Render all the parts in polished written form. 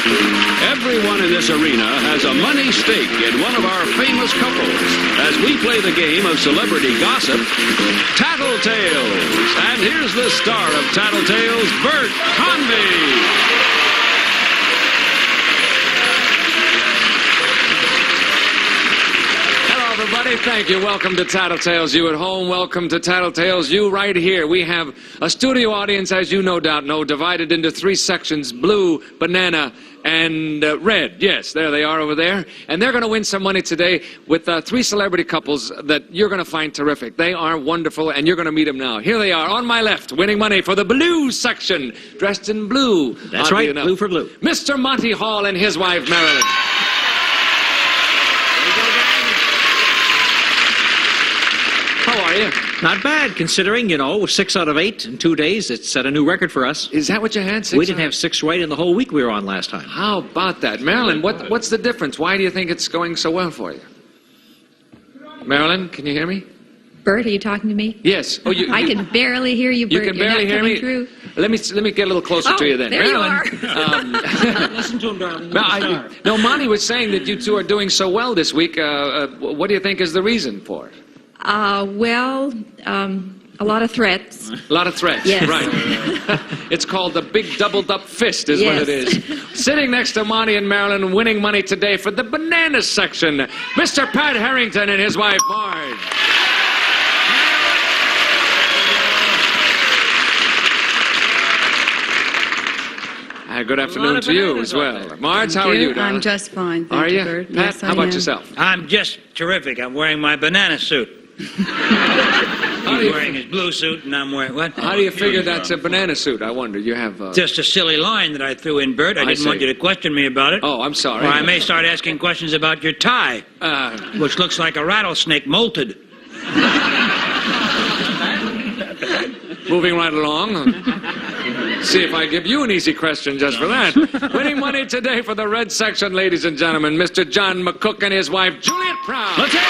Everyone in this arena has a money stake in one of our famous couples as we play the game of celebrity gossip, Tattletales. And here's the star of Tattletales, Bert Convy. Everybody, thank you. Welcome to Tattletales. You at home, welcome to Tattletales. You right here. We have a studio audience, as you no doubt know, divided into three sections: blue, banana, and red. Yes, there they are over there. And they're going to win some money today with three celebrity couples that you're going to find terrific. They are wonderful, and you're going to meet them now. Here they are on my left, winning money for the blue section, dressed in blue. That's right, enough. Blue for blue. Mr. Monty Hall and his wife, Marilyn. How are you? Not bad, considering, 6 out of 8 in 2 days. It set a new record for us. Is that what you had? We didn't have 6 right in the whole week we were on last time. How about that? Marilyn, what's the difference? Why do you think it's going so well for you? Marilyn, can you hear me? Bert, are you talking to me? Yes. Oh, I can barely hear you, Bert. You can barely hear me? Through. Let me get a little closer to you then. There Marilyn, you are. Listen to him, darling. No, Monty was saying that you two are doing so well this week. What do you think is the reason for it? A lot of threats. A lot of threats, yes. Right. It's called the big doubled-up fist is yes. what it is. Sitting next to Monty and Marilyn, winning money today for the banana section, Mr. Pat Harrington and his wife, Marge. Good afternoon to you as well. Marge, how are you, darling? I'm just fine, thank are you? Bert. Pat, yes, how about yourself? I'm just terrific. I'm wearing my banana suit. He's wearing his blue suit, and I'm wearing what? How do you figure that's a banana suit? I wonder. You have just a silly line that I threw in, Bert. I didn't want you to question me about it. Oh, I'm sorry. Or I may start asking questions about your tie, which looks like a rattlesnake molted. Moving right along. See if I give you an easy question just for that. Winning money today for the red section, ladies and gentlemen, Mr. John McCook and his wife, Juliet Brown. Let's hear it.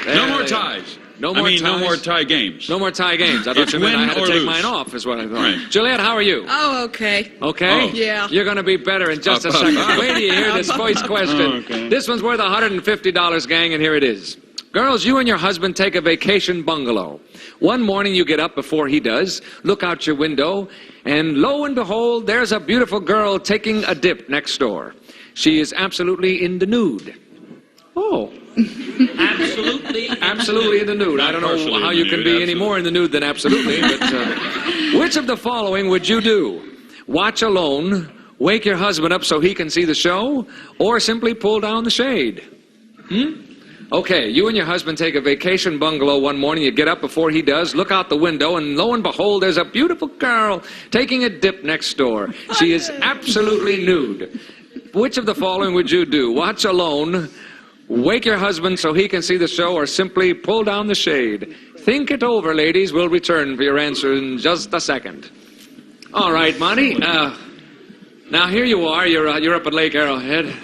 No more ties. No more ties. No more tie games. No more tie games. I thought you meant I had to take mine off, is what I thought. Right. Juliet, how are you? Oh, okay. Okay? Oh. Yeah. You're going to be better in just a second. Wait till you hear this voice question. Okay. This one's worth $150, gang, and here it is. Girls, you and your husband take a vacation bungalow. One morning you get up before he does, look out your window, and lo and behold, there's a beautiful girl taking a dip next door. She is absolutely in the nude. Oh. Absolutely in the nude. I don't know how you can be any more in the nude than absolutely, but which of the following would you do? Watch alone, wake your husband up so he can see the show, or simply pull down the shade? Okay, you and your husband take a vacation bungalow one morning. You get up before he does, look out the window, and lo and behold, there's a beautiful girl taking a dip next door. She is absolutely nude. Which of the following would you do? Watch alone, wake your husband so he can see the show, or simply pull down the shade? Think it over, ladies. We'll return for your answer in just a second. All right, Monty. Now here you are. You're up at Lake Arrowhead,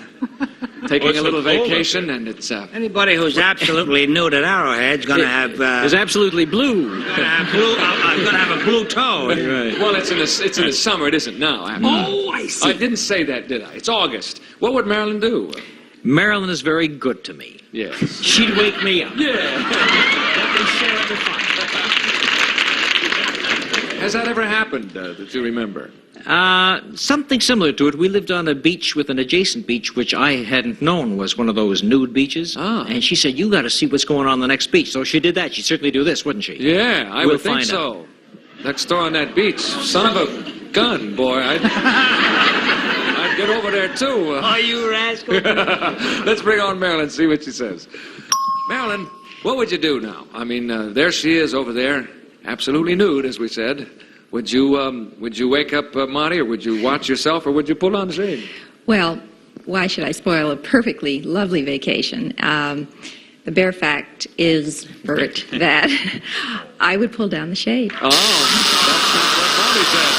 taking a little vacation, and it's anybody who's absolutely nude at Arrowhead's going to have is absolutely blue. I'm going to have a blue toe. Right. Well, it's in the summer. It isn't now. Oh, I see. I didn't say that, did I? It's August. What would Marilyn do? Marilyn is very good to me. Yes. She'd wake me up. Yeah. Let me share in the fun. Has that ever happened that you remember? Something similar to it. We lived on a beach with an adjacent beach, which I hadn't known was one of those nude beaches. Ah. And she said, you got to see what's going on the next beach. So she did that. She'd certainly do this, wouldn't she? Yeah, I would think so. Next door on that beach. Son of a gun, boy. I'd get over there, too. Oh, you rascal. Let's bring on Marilyn, see what she says. Marilyn, what would you do now? I mean, there she is over there, absolutely nude, as we said. Would you wake up Monty, or would you watch yourself, or would you pull on the shade? Well, why should I spoil a perfectly lovely vacation? The bare fact is, Bert, that I would pull down the shade. Oh, that's not what Monty said.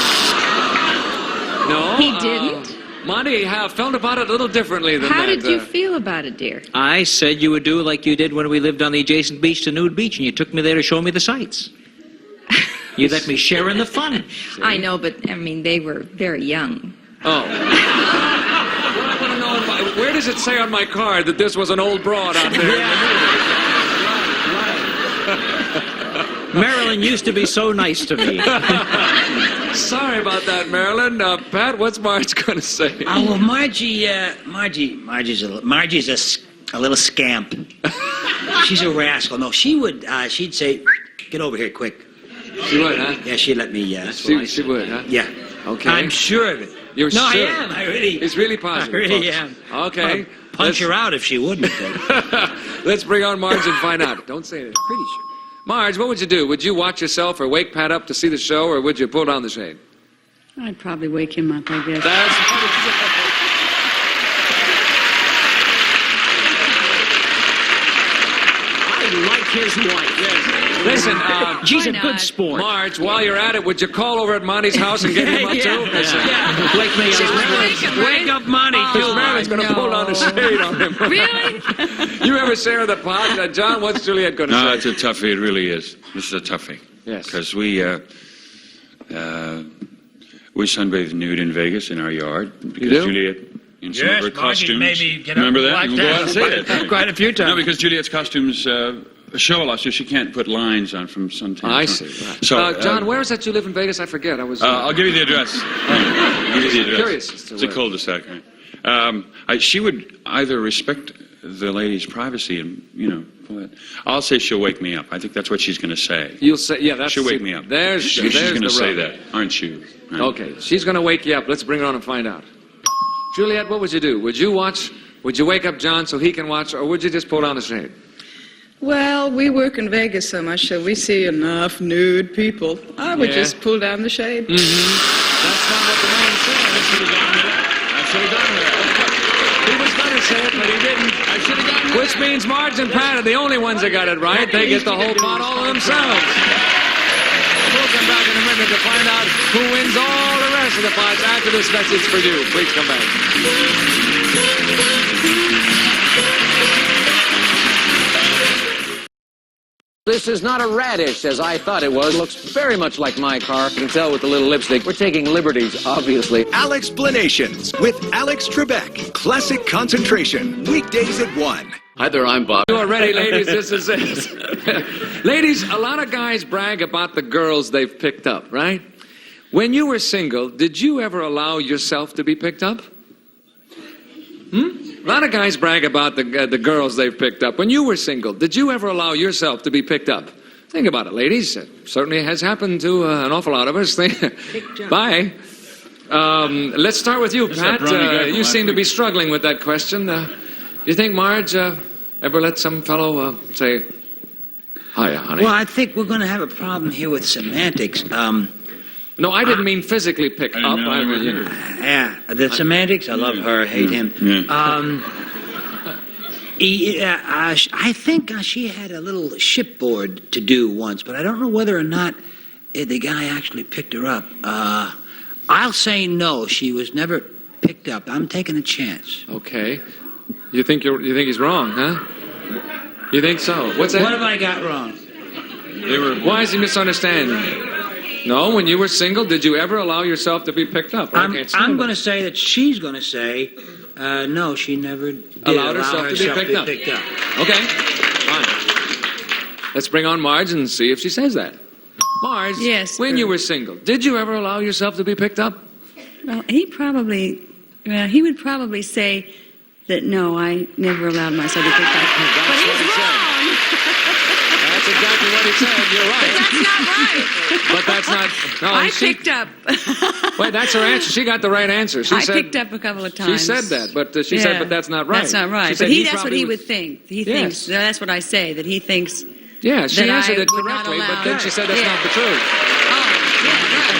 No? He didn't? Monty felt about it a little differently than that. How did you feel about it, dear? I said you would do like you did when we lived on the adjacent beach to Nude Beach, and you took me there to show me the sights. You let me share in the fun. I know, but I mean, they were very young. Oh. I want to know, where does it say on my card that this was an old broad out there? Marilyn used to be so nice to me. Sorry about that, Marilyn. Pat, what's Marge going to say? Oh, well, Margie's a little scamp. She's a rascal. No, she'd say, get over here quick. She would, huh? Yeah, she'd let me, She would, huh? yeah. Okay. I'm sure of it. You're no, sure? I am. I really. He's really positive. I really folks. am. Okay. I'd punch her out if she wouldn't. Let's bring on Marge and find out. Don't say it. Pretty sure. Marge, what would you do? Would you watch yourself or wake Pat up to see the show, or would you pull down the shade? I'd probably wake him up, I guess. That's I like his wife. yes. Listen, She's a Why good not? sport. Marge, while you're at it, would you call over at Monty's house and get him up too? Wake me up. Wake up, Monty. Because Marilyn's going to pull down the shade on him. Really? You ever share the pot? John, what's Juliet going to No, say? it's a toughie. It really is. This is a toughie. Yes. Because we sunbathe nude in Vegas in our yard. Because do? Juliet, in some of her Margie, costumes. maybe get up Remember and that? watch You can go that. out and say it. Quite a few times. No, because Juliet's costumes show a lot, so she can't put lines on from some time. I to see. time. Right. So, John, where is that you live in Vegas? I forget. I was. I'll give you the address. I'll give you the address. Curious as to It's a where. cul-de-sac. Right? She would either respect the lady's privacy and, pull it. I'll say she'll wake me up. I think that's what she's going to say. You'll say, yeah, that's. She'll wake me up. She's She's going the to say rub. that, aren't you? Right. Okay, she's going to wake you up. Let's bring her on and find out. Juliet, what would you do? Would you wake up John so he can watch, or would you just pull down the shade? Well, we work in Vegas so much that we see enough nude people. I would Yeah. just pull down the shade. That's not what the man said. I should have gotten that. He was going to say it, but he didn't. I should have gotten that. Which means Marge and Pat are the only ones that got it right. They get the whole pot all to themselves. We'll come back in a minute to find out who wins all the rest of the pots after this message for you. Please come back. This is not a radish, as I thought it was. Looks very much like my car. You can tell with the little lipstick. We're taking liberties, obviously. Alexplanations with Alex Trebek. Classic concentration. Weekdays at 1. Hi there, I'm Bob. You are ready, ladies. This is it. Ladies, a lot of guys brag about the girls they've picked up, right? When you were single, did you ever allow yourself to be picked up? A lot of guys brag about the girls they've picked up. When you were single, did you ever allow yourself to be picked up? Think about it, ladies. It certainly has happened to an awful lot of us. Bye. Let's start with you, Pat. that brownie guy from You last seem to be week. struggling with that question. Do you think Marge ever let some fellow say, hiya, honey? Well, I think we're going to have a problem here with semantics. No, I didn't mean physically pick I didn't up. know I they were mean, here. Yeah, the semantics. I love her. Hate him. Yeah. I think she had a little shipboard to do once, but I don't know whether or not the guy actually picked her up. I'll say no. She was never picked up. I'm taking a chance. Okay. You think he's wrong, huh? You think so? What's that? What have I got wrong? Why is he misunderstanding? No, when you were single, did you ever allow yourself to be picked up? I'm going to say that she's going to say no. She never did Allowed allow herself to be picked up. Okay, fine. Let's bring on Marge and see if she says that. Marge, Yes, when Bert. you were single, did you ever allow yourself to be picked up? Well, he would probably say that no, I never allowed myself to pick up. That's But what he's he said. wrong. That's exactly what he said. You're right. That's not right. But that's not. No, I picked up. Wait, that's her answer. She got the right answer. She I said, picked up a couple of She times. said that, but she said, but that's not right. That's not right. She said But that's what probably he would- would think. He Yes. thinks, that's what I say, that he thinks, Yeah, she that I answered it would not correctly, but allow- then she said that's Yeah. not the truth.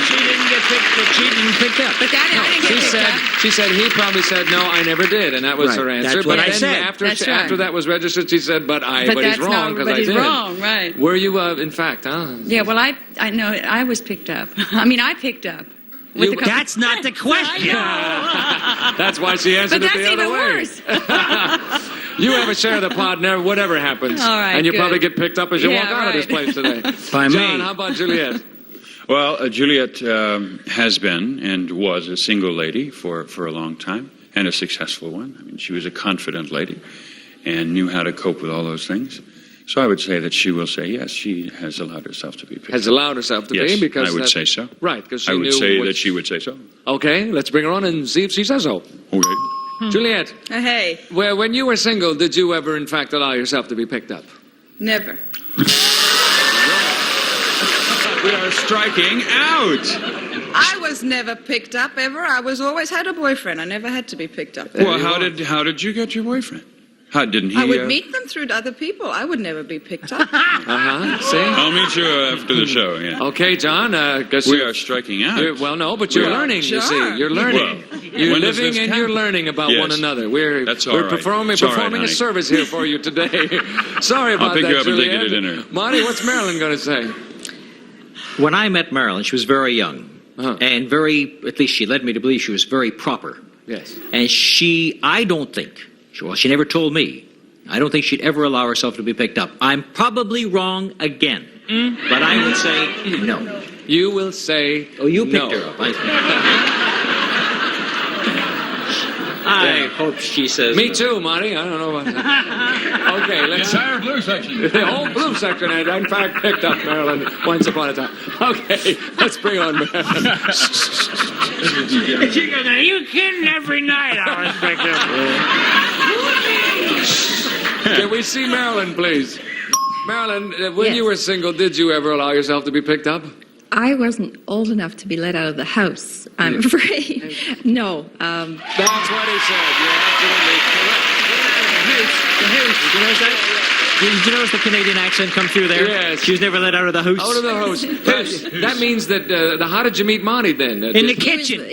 She didn't get picked. She didn't pick up. but that, I didn't get picked up. She said he probably said no, I never did, and that was Right. her answer. That's but what I then said. After That's right. after that was registered, she said, but But he's that's wrong not, because but I he's did. wrong, right. Were you, in fact, huh? Yeah, well, I know, I was picked up. I mean, I picked up. With You- a couple- That's not the question. That's why she answered But it that's the other even way. worse. You have a share of the pot, never whatever happens, All right, and you good. probably get picked up as you Yeah, walk out of this right. place today. By me. John, how about Juliet? Well, Juliet has been and was a single lady for a long time, and a successful one. I mean, she was a confident lady and knew how to cope with all those things. So I would say that she will say, yes, she has allowed herself to be picked Has up. allowed herself to Yes, be because I would that- say so. Right, because she I would knew say what- that she would say so. Okay, let's bring her on and see if she says so. Okay. Juliet, Hey, well, when you were single, did you ever, in fact, allow yourself to be picked up? never. We are striking out. I was never picked up ever. I was always had a boyfriend. I never had to be picked up. Well, how did you get your boyfriend? How didn't he? I would meet them through other people. I would never be picked up. See? I'll meet you after the show. Yeah. Okay, John, guess We are striking out. well, no, but you're Well, learning, you sure. see. You're learning. Well, you're when does living this and you're happen? learning about Yes. one another. We're That's all we're right. performing It's all right, a honey. service here for you today. Sorry about pick that, you up and take you Juliet. to dinner. Marty, what's Marilyn going to say? When I met Marilyn, she was very young. Uh-huh. And very, at least she led me to believe she was very proper. Yes. And I don't think, well, she never told me, I don't think she'd ever allow herself to be picked up. I'm probably wrong again. But I would say no. You will say Oh, you picked no. her up. I hope she says Me no. too, Marty. I don't know about that. Okay, let's... entire blue section. The whole blue section had, in fact, picked up Marilyn once upon a time. Okay, let's bring on Marilyn. She goes, are you kidding? Every night I was picked up. Can we see Marilyn, please? Marilyn, when Yes. you were single, did you ever allow yourself to be picked up? I wasn't old enough to be let out of the house, I'm afraid. No. That's what he said. You're absolutely correct. Did you notice the Canadian accent come through there? Yes. She was never let out of the house. Out of the house. That means that, how did you meet Monty then? In the Did- kitchen.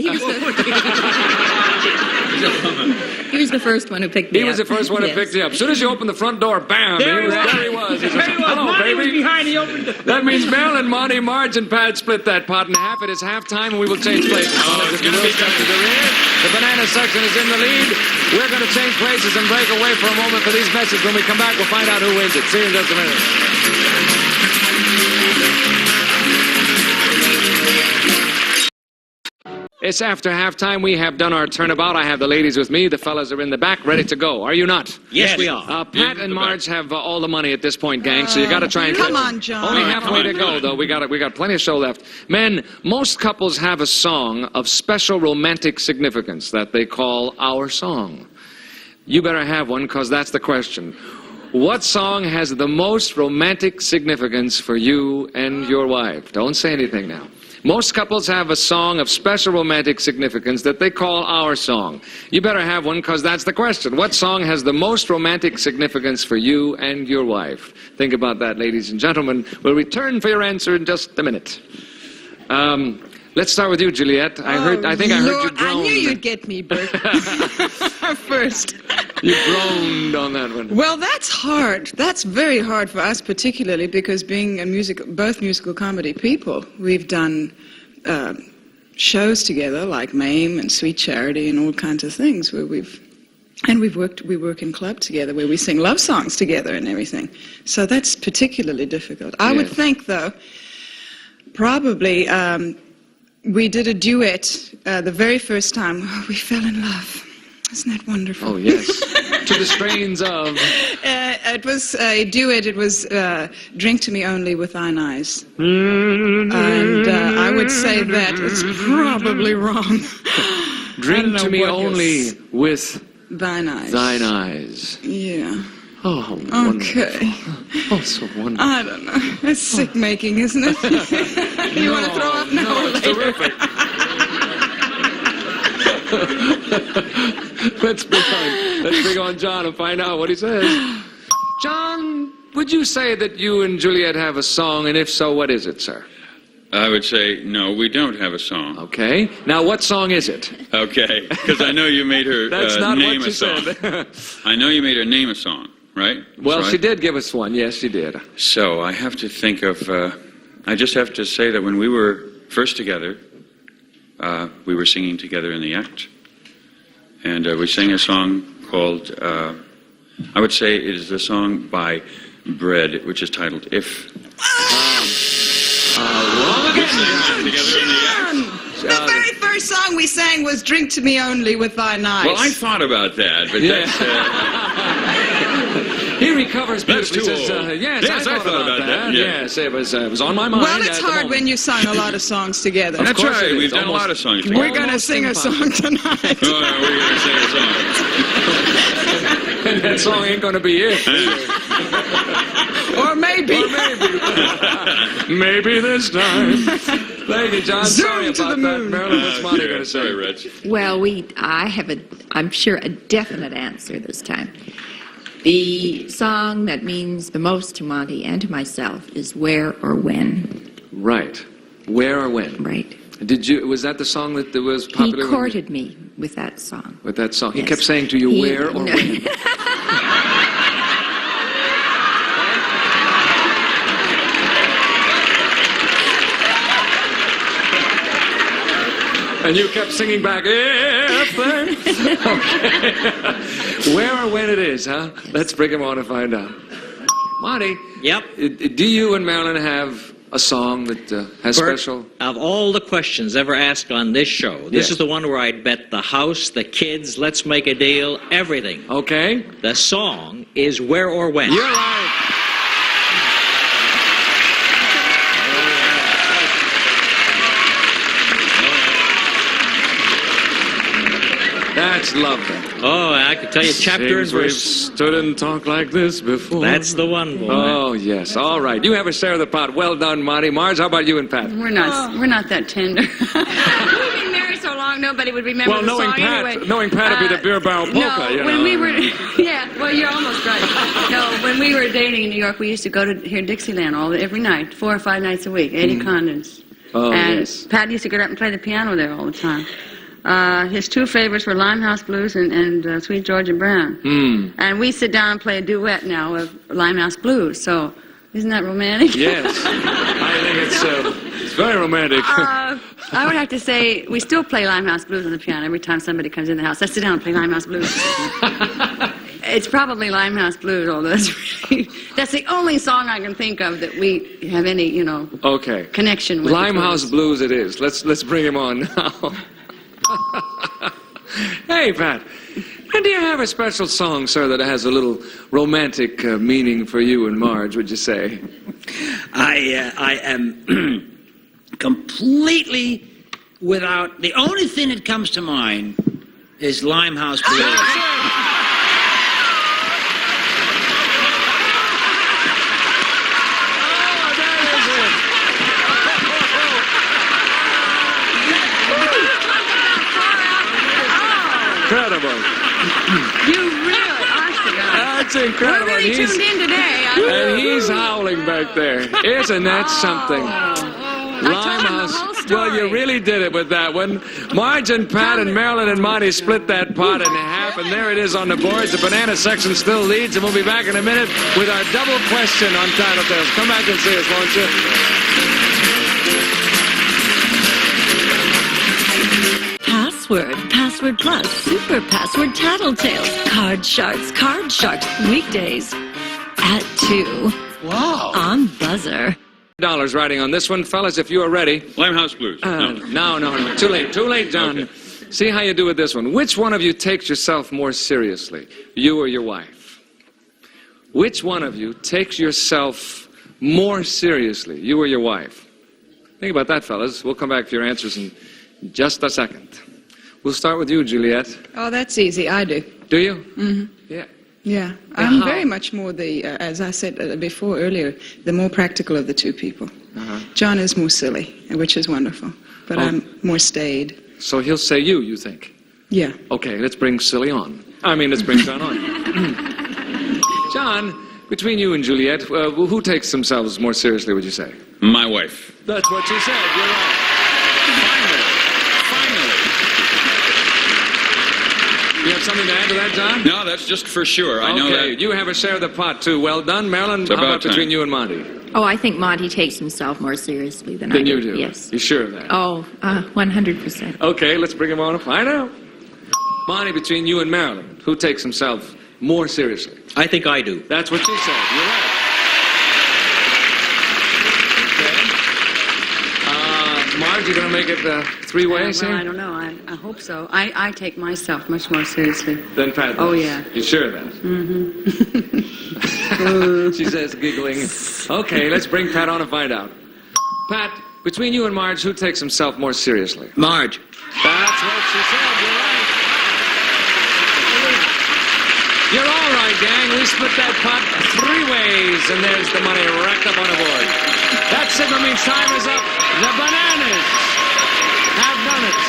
He was the first one who picked me He up. was the first one who Yes. picked you up. As soon as you opened the front door, bam, There there he was. He says, hello, Monty was baby. behind. He opened the... That means Marilyn, Monty, Marge, and Pat split that pot in half. It is halftime, and we will change places. it's gonna be Step to the rear. The banana section is in the lead. We're going to change places and break away for a moment for these messages. When we come back, we'll find out who wins it. See you in just a minute. It's after halftime. We have done our turnabout. I have the ladies with me. The fellas are in the back, ready to go. Are you not? Yes, we are. Pat and Marge have all the money at this point, gang. So you got to try and Come on, John. Only All right, halfway to come go, on. though. We got plenty of show left. Men, most couples have a song of special romantic significance that they call our song. You better have one, because that's the question. What song has the most romantic significance for you and your wife? Don't say anything now. Most couples have a song of special romantic significance that they call our song. You better have one, because that's the question. What song has the most romantic significance for you and your wife? Think about that, ladies and gentlemen. We'll return for your answer in just a minute. Let's start with you, Juliet. I think I heard you Lord, groan. I knew you'd get me, Bert. First. You groaned on that one. Well, that's hard. That's very hard for us, particularly because being both musical comedy people, we've done shows together like MAME and Sweet Charity and all kinds of things where we work in club together where we sing love songs together and everything. So that's particularly difficult. I would Yes. think, though, probably we did a duet the very first time we fell in love. Isn't that wonderful? Oh, yes. To the strains of... It was a duet. It was Drink to Me Only with Thine Eyes. And I would say that it's probably wrong. I Drink don't to know me what only is with Thine Eyes. thine eyes. Yeah. Oh, how wonderful. Okay. Oh, so wonderful. I don't know. It's sick making, isn't it? You want to throw up now? No, it's later? terrific. Let's bring on John and find out what he says. John, would you say that you and Juliet have a song, and if so, what is it, sir? I would say, no, we don't have a song. Okay. Now, what song is it? Okay, because I know you made her That's not name what a you song. said. I know you made her name a song, right? Well, That's she right? did give us one. Yes, she did. So I have to think of, I just have to say that when we were first together, we were singing together in the act. And we sang a song called, I would say it is a song by Bread, which is titled If. Wrong again. first song we sang was "Drink to Me Only" with Thine Eyes. Well, I thought about that, but Yeah. that's... He recovers That's beautifully. too Says, old. yes, I thought about that. yeah. Yes, it was on my mind. Well, it's at the hard when moment. you sung a lot of songs together. That's course it right. is. We've done a Almost- lot of songs We're together. going to Almost sing a song tonight. Oh, we're going to sing a song. And that song ain't going to be it. Or maybe. Maybe this time. Thank you, John. Zoom Sorry to about the that. moon. Marilyn, what's Monty going to say? Sorry, Rich. Well, I have I'm sure, a definite answer this time. The song that means the most to Monty and to myself is Where or When. Right. Where or when? Right. Was that the song that was He popular? courted me with that song. With that song. He Yes. kept saying to you, He- where or no. when? And you kept singing back, if then. Okay. Where or when it is, huh? Let's bring him on and find out. Monty. Yep. Do you and Marilyn have a song that has Bert, special? of all the questions ever asked on this show, this Yes. is the one where I'd bet the house, the kids, let's make a deal, everything. Okay. The song is Where or When. You're right. That's lovely. Oh, I could tell you chapter and Seems we've verse. stood and talked like this before. That's the one, boy. Oh, yes. All right. You have a share of the pot. Well done, Monty. Marge, how about you and Pat? We're not that tender. We've been married so long, nobody would remember Well, the knowing song Pat, anyway. knowing Pat would be the beer barrel polka, no, you know. when we were, yeah, well, you're almost right. No, when we were dating in New York, we used to go to hear Dixieland every night, 4 or 5 nights a week, Eddie Condon's. Oh, and yes. Pat used to get up and play the piano there all the time. His two favorites were Limehouse Blues and Sweet Georgia Brown. Hmm. And we sit down and play a duet now of Limehouse Blues. So, isn't that romantic? Yes. I think it's very romantic. I would have to say we still play Limehouse Blues on the piano every time somebody comes in the house. Let's sit down and play Limehouse Blues. It's probably Limehouse Blues, although that's the only song I can think of that we have any, Okay. connection with. Limehouse Blues it is. Let's bring him on now. Hey, Pat. And do you have a special song, sir, that has a little romantic meaning for you and Marge, would you say? I am completely without. The only thing that comes to mind is Limehouse Blues. Incredible. You really, honest to God. That's incredible. We're really tuned in today. And he's howling back there. Isn't that something? Limehouse. the whole story. Well, you really did it with that one. Marge and Pat and Marilyn and Monty split that pot in half, and there it is on the boards. The banana section still leads, and we'll be back in a minute with our double question on Tattletales. Come back and see us, won't you? Password Plus, Super Password Tattletales, Card Sharks, weekdays at 2. Wow. On Buzzer. $1 riding on this one. Fellas, if you are ready. Limehouse Blues. No. Too late, John. Okay. See how you do with this one. Which one of you takes yourself more seriously, you or your wife? Which one of you takes yourself more seriously, you or your wife? Think about that, fellas. We'll come back to your answers in just a second. We'll start with you, Juliet. Oh, that's easy. I do. Do you? Mm-hmm. Yeah. Yeah. I'm how? very much more as I said before earlier, the more practical of the two people. John is more silly, which is wonderful. But I'm more staid. So he'll say you think? Yeah. Okay, let's bring Silly on. Let's bring John on. John, between you and Juliet, who takes themselves more seriously, would you say? My wife. That's what you said. You're right. You have something to add to that, John? No, that's just for sure. I know Okay, that. you have a share of the pot, too. Well done. Marilyn, how about about between time. you and Monty? Oh, I think Monty takes himself more seriously than I Then do. you do. Yes. You sure of that? Oh, 100%. Okay, let's bring him on and find out. Monty, between you and Marilyn, who takes himself more seriously? I think I do. That's what she said. You're right. Okay. Marge, Marge, you going to make it three-way, Well, say? I don't know. I hope so. I take myself much more seriously. Then Pat. Oh, yeah. You sure of that? She says, giggling. Okay, let's bring Pat on and find out. Pat, between you and Marge, who takes himself more seriously? Marge. That's what she said. You're right. You're all right, gang. We split that pot three ways, and there's the money racked up on the board. That signal means time is up. The Bananas have done it.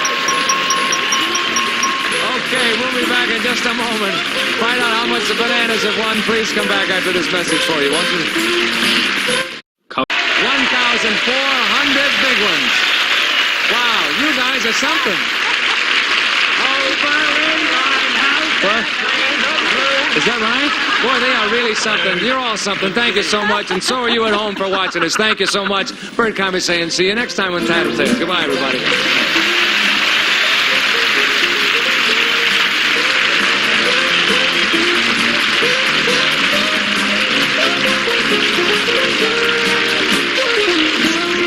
Okay, we'll be back in just a moment. Find out how much the Bananas have won. Please come back after this message for you, won't you? 1,400 big ones. Wow, you guys are something. What? Is that right? Boy, they are really something. You're all something. Thank you so much. And so are you at home for watching us. Thank you so much. Bert Convy saying see you next time on Tattletales. Goodbye, everybody.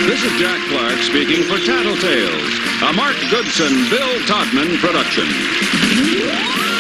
This is Jack Clark speaking for Tattletales, a Mark Goodson, Bill Todman production.